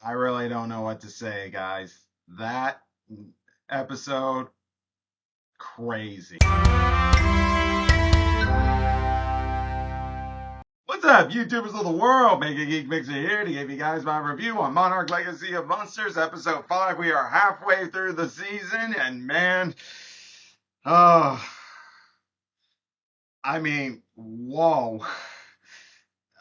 I really don't know what to say, guys. That episode, crazy. What's up, YouTubers of the world? MegaGeekMixer here to give you guys my review on Monarch Legacy of Monsters, Episode 5. We are halfway through the season, and man, oh, whoa.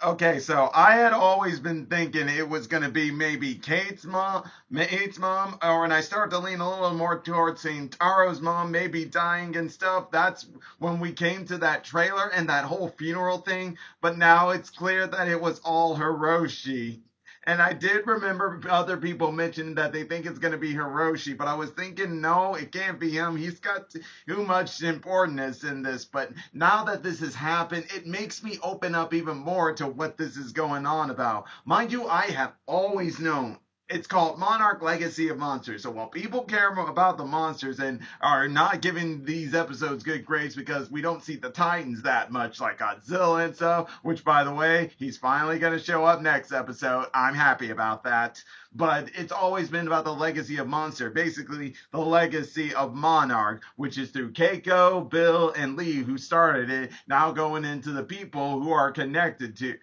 Okay, so I had always been thinking it was going to be maybe Kate's mom, or when I start to lean a little more towards seeing Taro's mom maybe dying and stuff. That's when we came to that trailer and that whole funeral thing. But now it's clear that it was all Hiroshi. And I did remember other people mentioning that they think it's going to be Hiroshi, but I was thinking, no, it can't be him. He's got too much importance in this. But now that this has happened, it makes me open up even more to what this is going on about. Mind you, I have always known it's called Monarch Legacy of Monsters. So while people care about the monsters and are not giving these episodes good grades because we don't see the Titans that much like Godzilla and stuff, which by the way, he's finally going to show up next episode. I'm happy about that. But it's always been about the legacy of Monster, basically the legacy of Monarch, which is through Keiko, Bill, and Lee, who started it, now going into the people who are connected to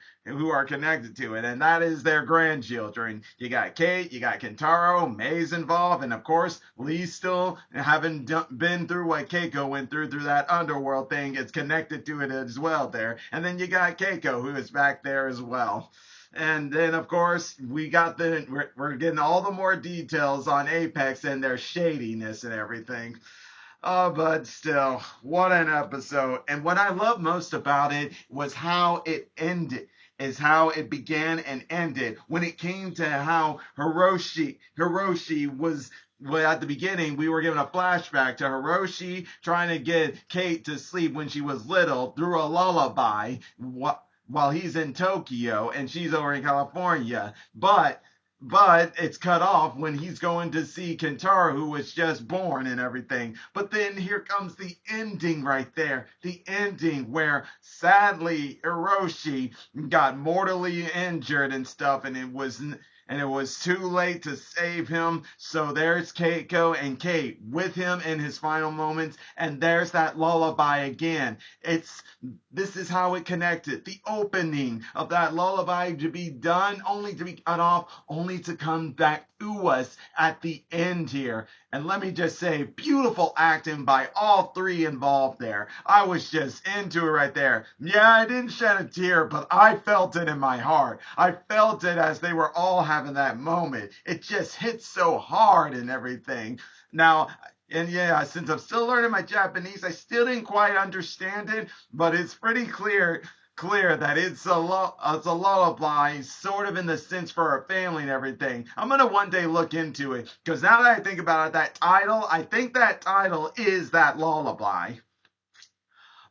it, and that is their grandchildren. You got Kate, you got Kentaro, May's involved, and of course, Lee still having been through what Keiko went through that underworld thing. It's connected to it as well there. And then you got Keiko, who is back there as well. And then, of course, we're getting all the more details on Apex and their shadiness and everything. But still, what an episode. And what I love most about it was how it ended, is how it began and ended. When it came to how Hiroshi was, well, at the beginning, we were given a flashback to Hiroshi trying to get Kate to sleep when she was little through a lullaby while he's in Tokyo and she's over in California. But it's cut off when he's going to see Kentaro, who was just born and everything. But then here comes the ending right there. The ending where sadly Hiroshi got mortally injured and stuff, and it was too late to save him. So there's Keiko and Kate with him in his final moments, and there's that lullaby again. This is how it connected. The opening of that lullaby to be done, only to be cut off, only to come back to us at the end here. And let me just say, beautiful acting by all three involved there. I was just into it right there. Yeah, I didn't shed a tear, but I felt it in my heart. I felt it as they were all having that moment. It just hit so hard and everything. Now, and yeah, since I'm still learning my Japanese, I still didn't quite understand it, but it's pretty clear that it's a lullaby, sort of in the sense for a family and everything. I'm gonna one day look into it, because now that I think about it, I think that title is that lullaby.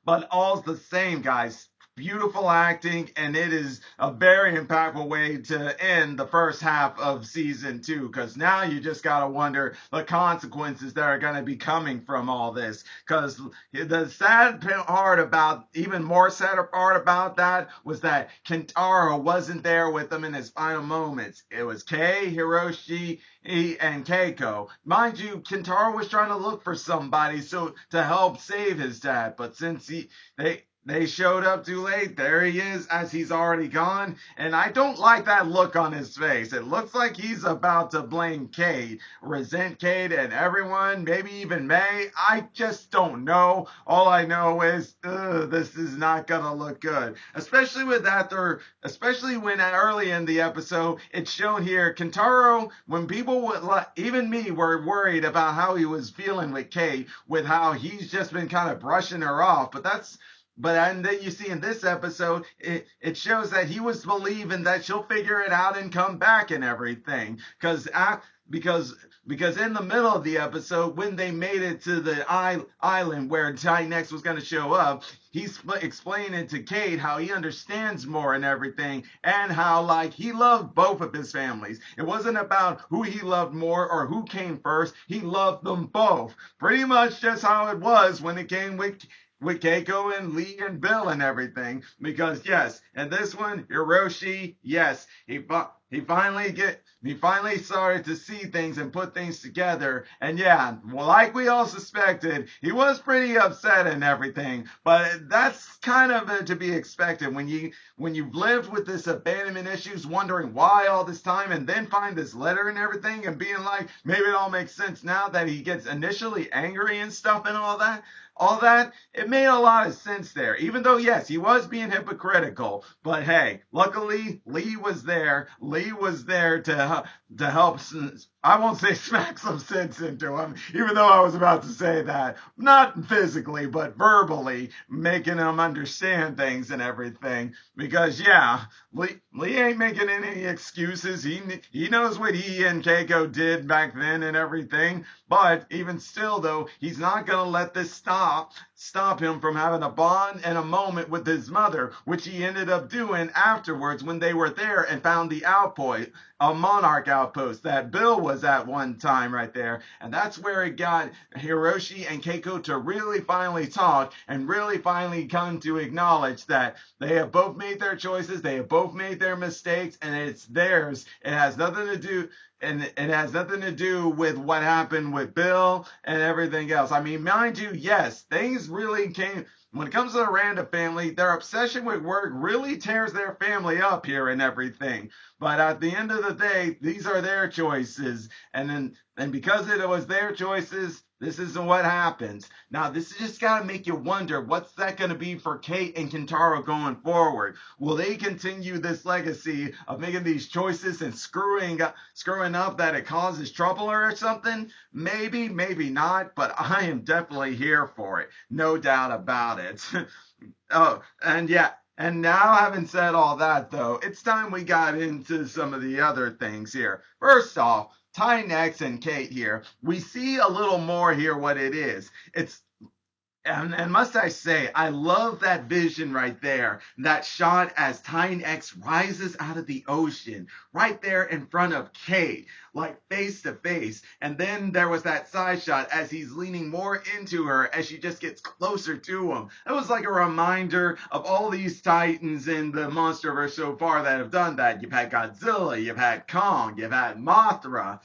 But all's the same, guys. Beautiful acting, and it is a very impactful way to end the first half of season 2, because now you just gotta wonder the consequences that are going to be coming from all this. Because the even more sadder part about that was that Kentaro wasn't there with them in his final moments. It was Kei, Hiroshi, and Keiko. Mind you, Kentaro was trying to look for somebody to help save his dad, but since they showed up too late, there he is, as he's already gone. And I don't like that look on his face. It looks like he's about to blame Kate, resent Kate and everyone, maybe even May. I just don't know. All I know is, this is not gonna look good. Especially when early in the episode, it's shown here, Kentaro, when people even me were worried about how he was feeling with Kate, with how he's just been kind of brushing her off. And then you see in this episode, it shows that he was believing that she'll figure it out and come back and everything. Because in the middle of the episode, when they made it to the island where Titan X was going to show up, he's explaining to Kate how he understands more and everything, and how, like, he loved both of his families. It wasn't about who he loved more or who came first. He loved them both. Pretty much just how it was when it came with Keiko and Lee and Bill and everything. Because yes, and this one, Hiroshi, yes, he finally started to see things and put things together. And yeah, well, like we all suspected, he was pretty upset and everything. But that's kind of to be expected when you've lived with this abandonment issues, wondering why all this time, and then find this letter and everything, and being like, maybe it all makes sense now that he gets initially angry and stuff and all that, it made a lot of sense there. Even though, yes, he was being hypocritical, but hey, luckily Lee was there. Lee was there to help. I won't say smack some sense into him, even though I was about to say that. Not physically, but verbally, making him understand things and everything. Because yeah, Lee ain't making any excuses. He knows what he and Keiko did back then and everything. But even still, though, he's not gonna let this stop him from having a bond and a moment with his mother, which he ended up doing afterwards when they were there and found the outpost, a Monarch outpost that Bill was at one time right there. And that's where it got Hiroshi and Keiko to really finally talk and really finally come to acknowledge that they have both made their choices, they have both made their mistakes, and it's theirs. It has nothing to do with what happened with Bill and everything else. I mean, mind you, yes, things really came. When it comes to the Randa family, their obsession with work really tears their family up here and everything. But at the end of the day, these are their choices. And because it was their choices, this is what happens. Now, this is just got to make you wonder, what's that going to be for Kate and Kentaro going forward? Will they continue this legacy of making these choices and screwing up that it causes trouble or something? Maybe, maybe not, but I am definitely here for it. No doubt about it. Oh, and yeah, and now, having said all that, though, it's time we got into some of the other things here. First off, Titan X and Kate here. We see a little more here what it is. And must I say, I love that vision right there. That shot as Titan X rises out of the ocean, right there in front of Kate, like face to face. And then there was that side shot as he's leaning more into her as she just gets closer to him. It was like a reminder of all these Titans in the MonsterVerse so far that have done that. You've had Godzilla, you've had Kong, you've had Mothra.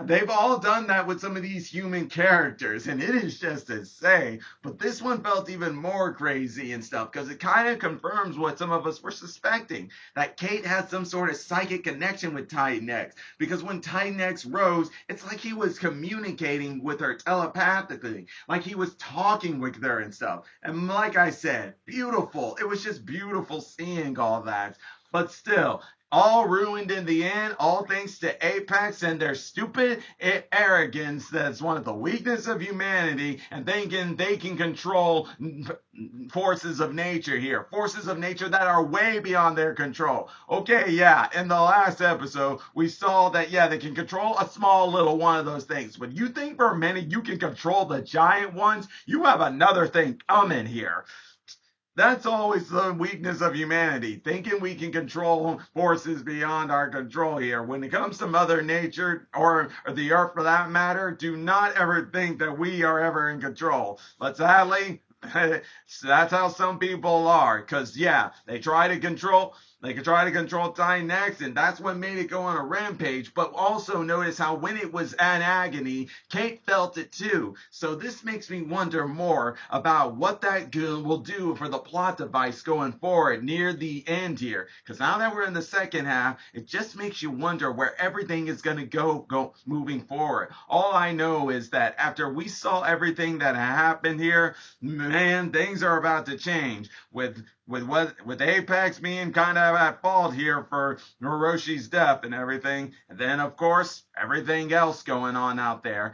They've all done that with some of these human characters, and it is just to say, but this one felt even more crazy and stuff, because it kind of confirms what some of us were suspecting, that Kate had some sort of psychic connection with Titan X, because when Titan X rose, it's like he was communicating with her telepathically, like he was talking with her and stuff, and like I said, beautiful, it was just beautiful seeing all that, but still, all ruined in the end, all thanks to Apex and their stupid arrogance that's one of the weaknesses of humanity, and thinking they can control forces of nature here. Forces of nature that are way beyond their control. Okay, yeah, in the last episode, we saw that, yeah, they can control a small little one of those things. But you think for a minute you can control the giant ones? You have another thing coming here. That's always the weakness of humanity, thinking we can control forces beyond our control here. When it comes to Mother Nature, or the Earth for that matter, do not ever think that we are ever in control. But sadly, that's how some people are. Because, yeah, they could try to control Titan X, and that's what made it go on a rampage. But also notice how when it was at agony, Kate felt it too. So this makes me wonder more about what that will do for the plot device going forward near the end here. Because now that we're in the second half, it just makes you wonder where everything is going to go moving forward. All I know is that after we saw everything that happened here, man, things are about to change with Apex being kind of at fault here for Hiroshi's death and everything, and then of course everything else going on out there.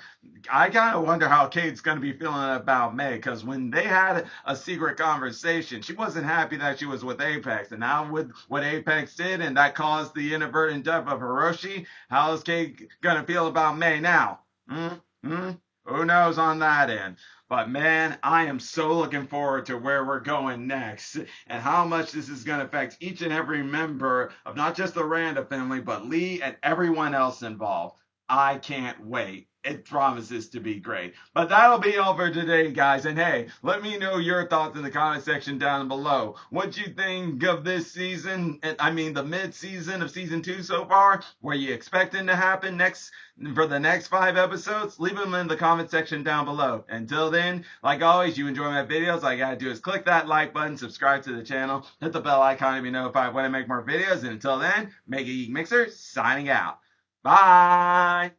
I kind of wonder how Kate's going to be feeling about May, because when they had a secret conversation, she wasn't happy that she was with Apex, and now with what Apex did, and that caused the inadvertent death of Hiroshi, how is Kate going to feel about May now? Who knows on that end? But man, I am so looking forward to where we're going next and how much this is going to affect each and every member of not just the Randa family, but Lee and everyone else involved. I can't wait. it promises to be great. But that'll be all for today, guys. And hey, let me know your thoughts in the comment section down below. What you think of this season? I mean, the mid-season of season 2 so far. What are you expecting to happen for the next 5 episodes? Leave them in the comment section down below. Until then, like always, you enjoy my videos. All you gotta do is click that like button, subscribe to the channel, hit the bell icon to be notified when I make more videos. And until then, MegaGeekMixer signing out. Bye!